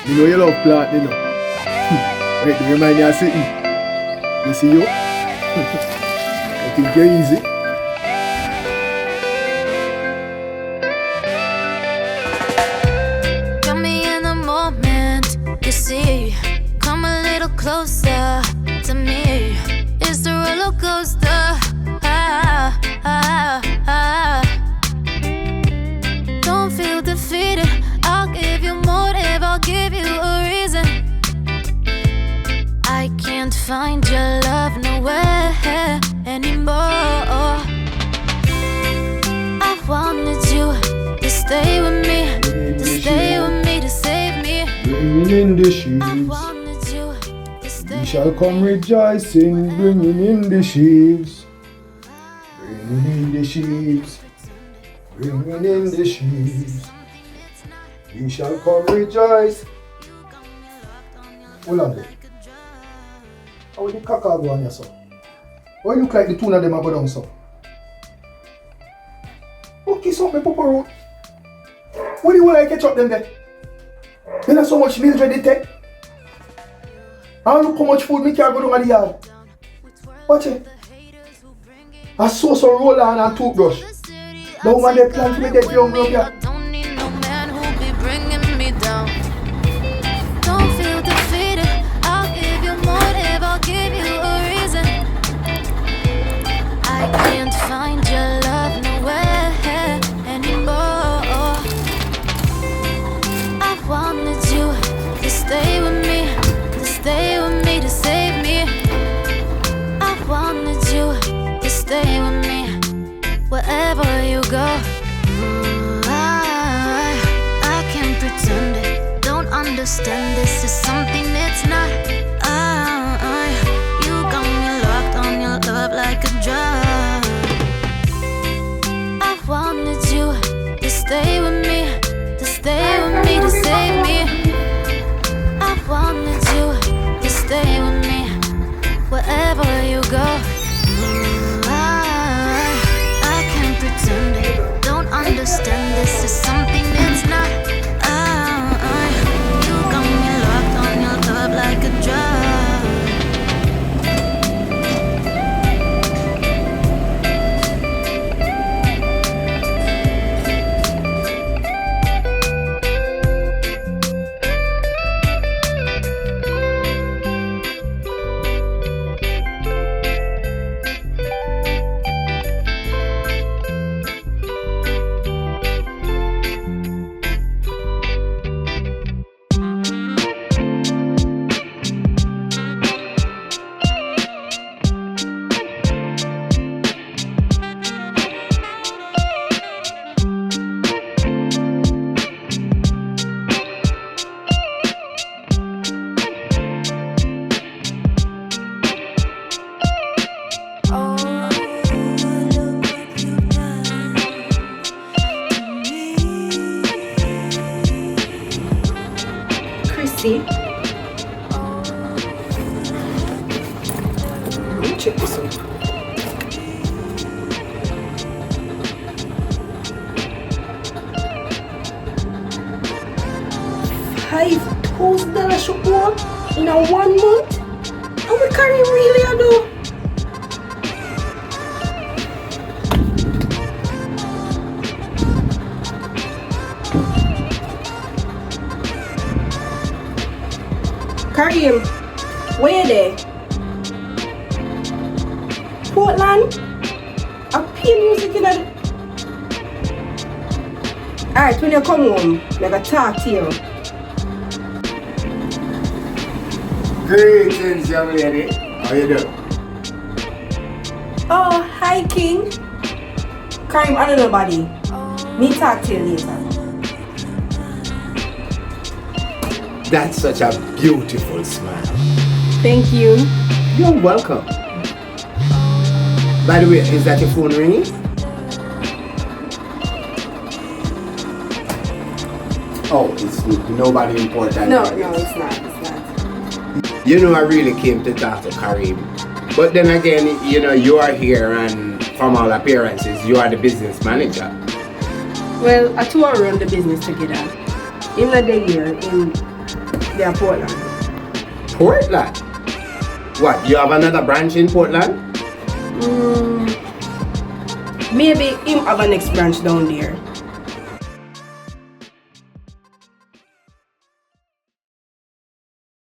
You know you love plant, you know. Wait, do you remind me of something? You see you? I think you're easy. Got me in the moment, you see. Come a little closer to me. It's the roller coaster. Ah, ah, ah. Don't feel defeated. I'll give you motive, I'll give you a reason. I can't find your love nowhere anymore. I wanted you to stay with me, to stay with me, to save me. Bringing in the I sheaves. wanted you to stay. We shall come rejoicing, bringing in the sheaves. Bringing in the sheaves. Bringing in the sheaves. We shall come rejoice. Hold on there. How the caca go on your son? Why look like the two of them are go down so? Okay, so me papa road. What do you want to catch up them there? There's not so much meals ready to take. And look how much food me can go down at the yard. Watch it. I saw some roller and a toothbrush. The woman they plan to make that young girl here. Don't need no man who'll be bringing me down. Don't feel defeated. I'll give you motive, I'll give you a reason. I can't find your love nowhere anymore. I wanted you to stay with me, to stay with me, to save me. I wanted you to stay with me wherever you go. I can't pretend it. Don't understand this is something it's not. You got me locked on your love like a drug. I wanted you to stay with me, to stay with me, to save me. I wanted you to stay with me wherever you go. I can't pretend it. Don't understand this is something it's not. You got me locked on your love like a drug. See? Let me check this out. $5,000 should go in a 1 month? How we carry really I do? Karim, where there? Portland? I play music in a... Alright, when you come home, I'm gonna talk to you. Greetings, young lady. How you doing? Oh, hi King. Karim, I don't know nobody. Me talk to you later. That's such a beautiful smile. Thank you. You're welcome. By the way, is that your phone ringing? Oh, it's nobody important. No, it's not. You know, I really came to talk to Karim. But then again, you know, you are here and from all appearances, you are the business manager. Well, I two are run the business together. In the year, there, Portland. Portland? What, you have another branch in Portland? Maybe him have a next branch down there.